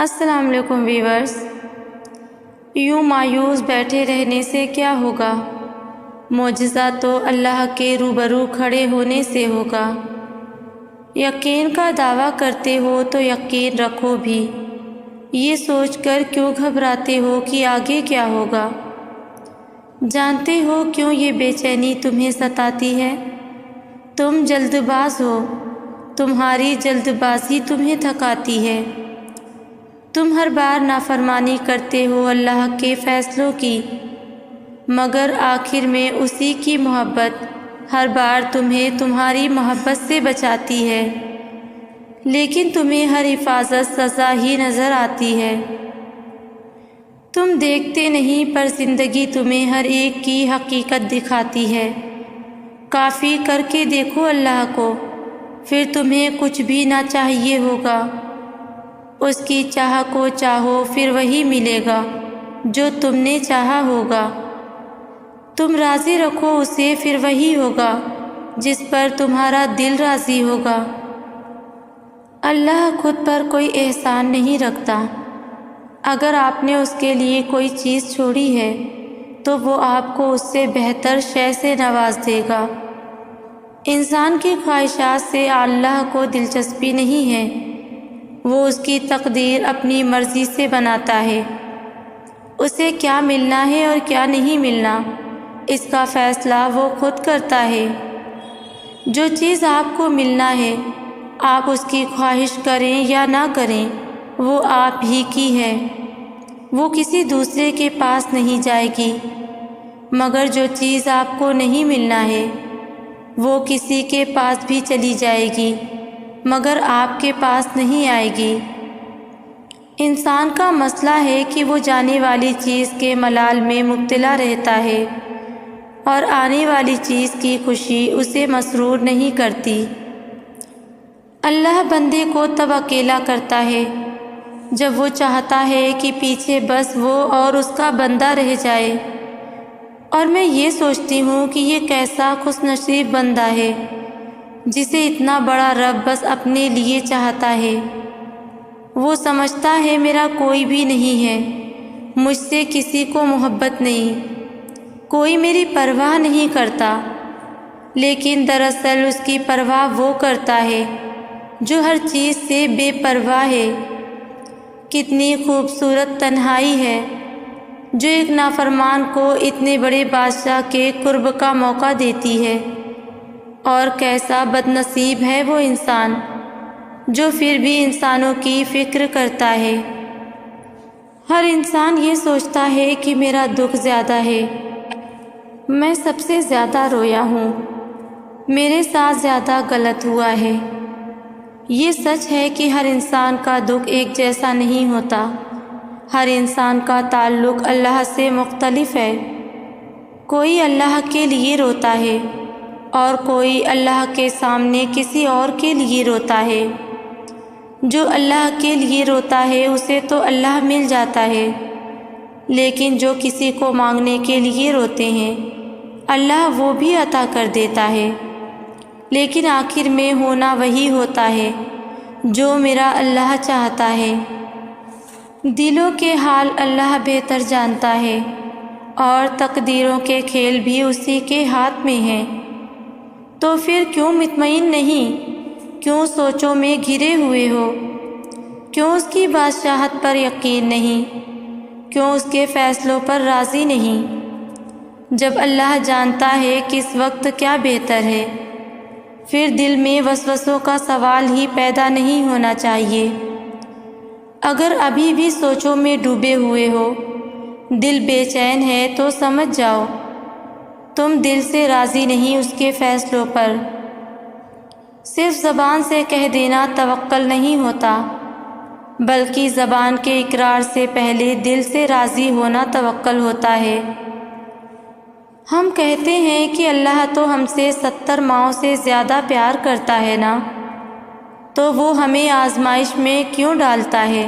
السلام علیکم ویورز۔ یوں مایوس بیٹھے رہنے سے کیا ہوگا؟ معجزہ تو اللہ کے روبرو کھڑے ہونے سے ہوگا۔ یقین کا دعویٰ کرتے ہو تو یقین رکھو بھی، یہ سوچ کر کیوں گھبراتے ہو کہ آگے کیا ہوگا؟ جانتے ہو کیوں یہ بے چینی تمہیں ستاتی ہے؟ تم جلد باز ہو، تمہاری جلد بازی تمہیں تھکاتی ہے۔ تم ہر بار نافرمانی کرتے ہو اللہ کے فیصلوں کی، مگر آخر میں اسی کی محبت ہر بار تمہیں تمہاری محبت سے بچاتی ہے، لیکن تمہیں ہر حفاظت سزا ہی نظر آتی ہے۔ تم دیکھتے نہیں پر زندگی تمہیں ہر ایک کی حقیقت دکھاتی ہے۔ کافی کر کے دیکھو اللہ کو، پھر تمہیں کچھ بھی نہ چاہیے ہوگا۔ اس کی چاہ کو چاہو پھر وہی ملے گا جو تم نے چاہا ہوگا۔ تم راضی رکھو اسے پھر وہی ہوگا جس پر تمہارا دل راضی ہوگا۔ اللہ خود پر کوئی احسان نہیں رکھتا۔ اگر آپ نے اس کے لیے کوئی چیز چھوڑی ہے تو وہ آپ کو اس سے بہتر شے سے نواز دے گا۔ انسان کی خواہشات سے اللہ کو دلچسپی نہیں ہے، وہ اس کی تقدیر اپنی مرضی سے بناتا ہے۔ اسے کیا ملنا ہے اور کیا نہیں ملنا، اس کا فیصلہ وہ خود کرتا ہے۔ جو چیز آپ کو ملنا ہے، آپ اس کی خواہش کریں یا نہ کریں، وہ آپ ہی کی ہے، وہ کسی دوسرے کے پاس نہیں جائے گی۔ مگر جو چیز آپ کو نہیں ملنا ہے، وہ کسی کے پاس بھی چلی جائے گی، مگر آپ کے پاس نہیں آئے گی۔ انسان کا مسئلہ ہے کہ وہ جانے والی چیز کے ملال میں مبتلا رہتا ہے اور آنے والی چیز کی خوشی اسے مسرور نہیں کرتی۔ اللہ بندے کو تب اکیلا کرتا ہے جب وہ چاہتا ہے کہ پیچھے بس وہ اور اس کا بندہ رہ جائے، اور میں یہ سوچتی ہوں کہ یہ کیسا خوش نصیب بندہ ہے جسے اتنا بڑا رب بس اپنے لیے چاہتا ہے۔ وہ سمجھتا ہے میرا کوئی بھی نہیں ہے، مجھ سے کسی کو محبت نہیں، کوئی میری پرواہ نہیں کرتا، لیکن دراصل اس کی پرواہ وہ کرتا ہے جو ہر چیز سے بے پرواہ ہے۔ کتنی خوبصورت تنہائی ہے جو ایک نافرمان کو اتنے بڑے بادشاہ کے قرب کا موقع دیتی ہے، اور کیسا بد نصیب ہے وہ انسان جو پھر بھی انسانوں کی فکر کرتا ہے۔ ہر انسان یہ سوچتا ہے کہ میرا دکھ زیادہ ہے، میں سب سے زیادہ رویا ہوں، میرے ساتھ زیادہ غلط ہوا ہے۔ یہ سچ ہے کہ ہر انسان کا دکھ ایک جیسا نہیں ہوتا، ہر انسان کا تعلق اللہ سے مختلف ہے۔ کوئی اللہ کے لیے روتا ہے اور کوئی اللہ کے سامنے کسی اور کے لیے روتا ہے۔ جو اللہ کے لیے روتا ہے اسے تو اللہ مل جاتا ہے، لیکن جو کسی کو مانگنے کے لیے روتے ہیں اللہ وہ بھی عطا کر دیتا ہے، لیکن آخر میں ہونا وہی ہوتا ہے جو میرا اللہ چاہتا ہے۔ دلوں کے حال اللہ بہتر جانتا ہے، اور تقدیروں کے کھیل بھی اسی کے ہاتھ میں ہیں۔ تو پھر کیوں مطمئن نہیں، کیوں سوچوں میں گھرے ہوئے ہو، کیوں اس کی بادشاہت پر یقین نہیں، کیوں اس کے فیصلوں پر راضی نہیں؟ جب اللہ جانتا ہے کس وقت کیا بہتر ہے، پھر دل میں وسوسوں کا سوال ہی پیدا نہیں ہونا چاہیے۔ اگر ابھی بھی سوچوں میں ڈوبے ہوئے ہو، دل بے چین ہے تو سمجھ جاؤ تم دل سے راضی نہیں اس کے فیصلوں پر۔ صرف زبان سے کہہ دینا توکل نہیں ہوتا، بلکہ زبان کے اقرار سے پہلے دل سے راضی ہونا توکل ہوتا ہے۔ ہم کہتے ہیں کہ اللہ تو ہم سے 70 ماؤں سے زیادہ پیار کرتا ہے نا، تو وہ ہمیں آزمائش میں کیوں ڈالتا ہے؟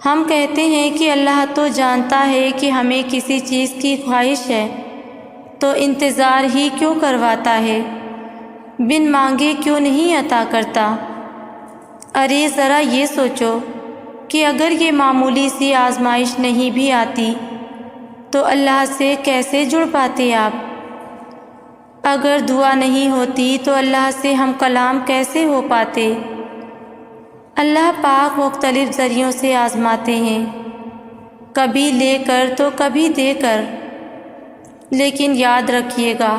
ہم کہتے ہیں کہ اللہ تو جانتا ہے کہ ہمیں کسی چیز کی خواہش ہے، تو انتظار ہی کیوں کرواتا ہے؟ بن مانگے کیوں نہیں عطا کرتا؟ ارے ذرا یہ سوچو، کہ اگر یہ معمولی سی آزمائش نہیں بھی آتی تو اللہ سے کیسے جڑ پاتے آپ؟ اگر دعا نہیں ہوتی تو اللہ سے ہم کلام کیسے ہو پاتے؟ اللہ پاک مختلف ذریعوں سے آزماتے ہیں، کبھی لے کر تو کبھی دے کر، لیکن یاد رکھیے گا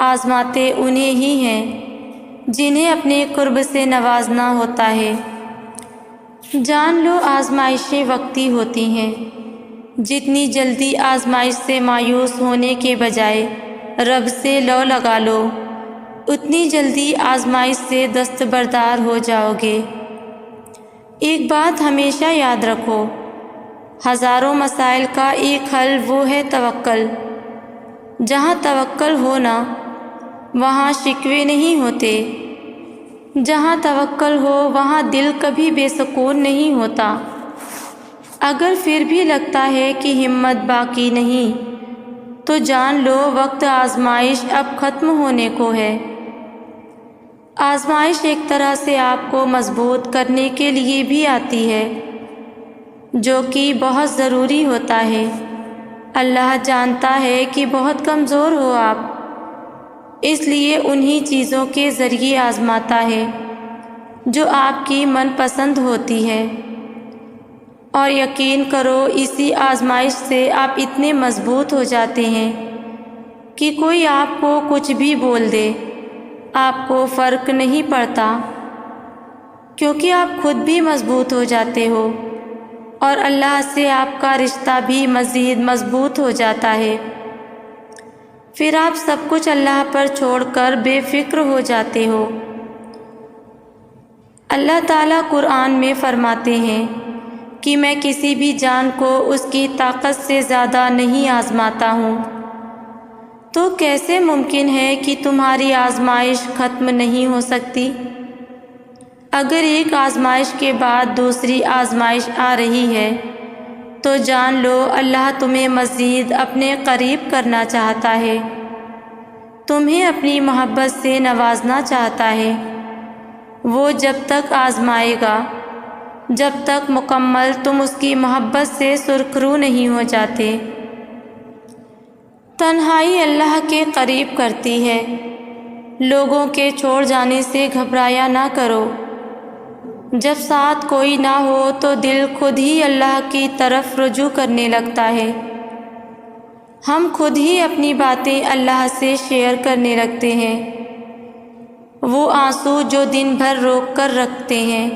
آزماتے انہیں ہی ہیں جنہیں اپنے قرب سے نوازنا ہوتا ہے۔ جان لو آزمائشیں وقتی ہوتی ہیں، جتنی جلدی آزمائش سے مایوس ہونے کے بجائے رب سے لو لگا لو، اتنی جلدی آزمائش سے دستبردار ہو جاؤ گے۔ ایک بات ہمیشہ یاد رکھو، ہزاروں مسائل کا ایک حل وہ ہے توکل۔ جہاں توکل ہو نا وہاں شکوے نہیں ہوتے، جہاں توکل ہو وہاں دل کبھی بے سکون نہیں ہوتا۔ اگر پھر بھی لگتا ہے کہ ہمت باقی نہیں تو جان لو وقت آزمائش اب ختم ہونے کو ہے۔ آزمائش ایک طرح سے آپ کو مضبوط کرنے کے لیے بھی آتی ہے، جو کہ بہت ضروری ہوتا ہے۔ اللہ جانتا ہے کہ بہت کمزور ہو آپ، اس لیے انہی چیزوں کے ذریعے آزماتا ہے جو آپ کی من پسند ہوتی ہے، اور یقین کرو اسی آزمائش سے آپ اتنے مضبوط ہو جاتے ہیں کہ کوئی آپ کو کچھ بھی بول دے آپ کو فرق نہیں پڑتا، کیونکہ آپ خود بھی مضبوط ہو جاتے ہو اور اللہ سے آپ کا رشتہ بھی مزید مضبوط ہو جاتا ہے۔ پھر آپ سب کچھ اللہ پر چھوڑ کر بے فکر ہو جاتے ہو۔ اللہ تعالیٰ قرآن میں فرماتے ہیں کہ میں کسی بھی جان کو اس کی طاقت سے زیادہ نہیں آزماتا ہوں، تو کیسے ممکن ہے کہ تمہاری آزمائش ختم نہیں ہو سکتی؟ اگر ایک آزمائش کے بعد دوسری آزمائش آ رہی ہے تو جان لو اللہ تمہیں مزید اپنے قریب کرنا چاہتا ہے، تمہیں اپنی محبت سے نوازنا چاہتا ہے۔ وہ جب تک آزمائے گا جب تک مکمل تم اس کی محبت سے سرخرو نہیں ہو جاتے۔ تنہائی اللہ کے قریب کرتی ہے، لوگوں کے چھوڑ جانے سے گھبرایا نہ کرو۔ جب ساتھ کوئی نہ ہو تو دل خود ہی اللہ کی طرف رجوع کرنے لگتا ہے۔ ہم خود ہی اپنی باتیں اللہ سے شیئر کرنے لگتے ہیں۔ وہ آنسو جو دن بھر روک کر رکھتے ہیں،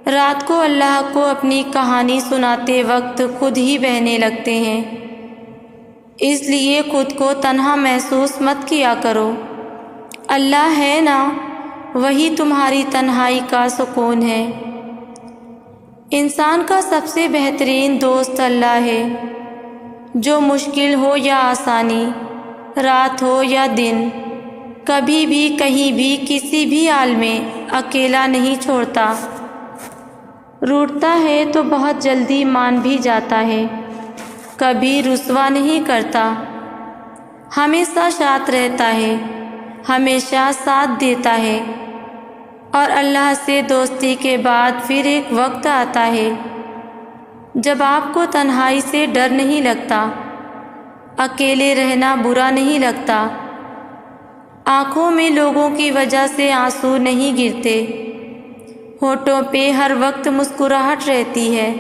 رات کو اللہ کو اپنی کہانی سناتے وقت خود ہی بہنے لگتے ہیں۔ اس لیے خود کو تنہا محسوس مت کیا کرو، اللہ ہے نا، وہی تمہاری تنہائی کا سکون ہے۔ انسان کا سب سے بہترین دوست اللہ ہے، جو مشکل ہو یا آسانی، رات ہو یا دن، کبھی بھی کہیں بھی کسی بھی حال میں اکیلا نہیں چھوڑتا۔ روٹھتا ہے تو بہت جلدی مان بھی جاتا ہے، کبھی رسوا نہیں کرتا، ہمیشہ ساتھ رہتا ہے، ہمیشہ ساتھ دیتا ہے۔ اور اللہ سے دوستی کے بعد پھر ایک وقت آتا ہے جب آپ کو تنہائی سے ڈر نہیں لگتا، اکیلے رہنا برا نہیں لگتا، آنکھوں میں لوگوں کی وجہ سے آنسو نہیں گرتے، ہونٹوں پہ ہر وقت مسکراہٹ رہتی ہے،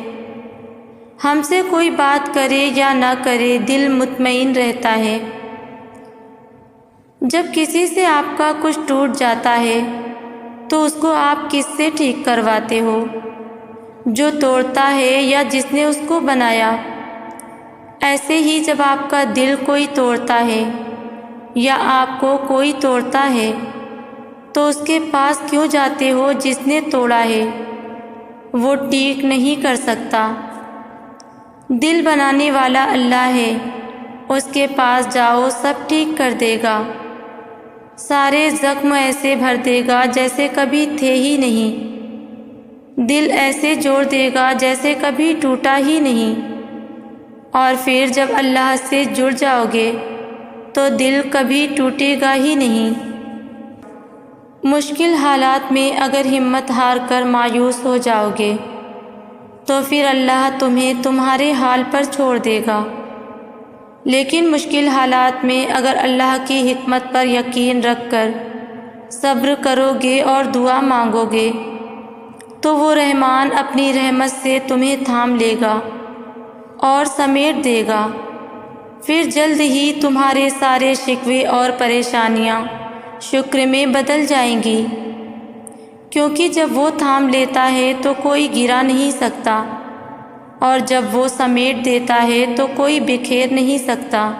ہم سے کوئی بات کرے یا نہ کرے دل مطمئن رہتا ہے۔ جب کسی سے آپ کا کچھ ٹوٹ جاتا ہے تو اس کو آپ کس سے ٹھیک کرواتے ہو؟ جو توڑتا ہے یا جس نے اس کو بنایا؟ ایسے ہی جب آپ کا دل کوئی توڑتا ہے یا آپ کو کوئی توڑتا ہے تو اس کے پاس کیوں جاتے ہو جس نے توڑا ہے؟ وہ ٹھیک نہیں کر سکتا۔ دل بنانے والا اللہ ہے، اس کے پاس جاؤ سب ٹھیک کر دے گا، سارے زخم ایسے بھر دے گا جیسے کبھی تھے ہی نہیں، دل ایسے جوڑ دے گا جیسے کبھی ٹوٹا ہی نہیں۔ اور پھر جب اللہ سے جڑ جاؤ گے تو دل کبھی ٹوٹے گا ہی نہیں۔ مشکل حالات میں اگر ہمت ہار کر مایوس ہو جاؤ گے تو پھر اللہ تمہیں تمہارے حال پر چھوڑ دے گا۔ لیکن مشکل حالات میں اگر اللہ کی حکمت پر یقین رکھ کر صبر کرو گے اور دعا مانگو گے تو وہ رحمان اپنی رحمت سے تمہیں تھام لے گا اور سمیٹ دے گا۔ پھر جلد ہی تمہارے سارے شکوے اور پریشانیاں شکر میں بدل جائیں گی، کیونکہ جب وہ تھام لیتا ہے تو کوئی گرا نہیں سکتا، اور جب وہ سمیٹ دیتا ہے تو کوئی بکھیر نہیں سکتا۔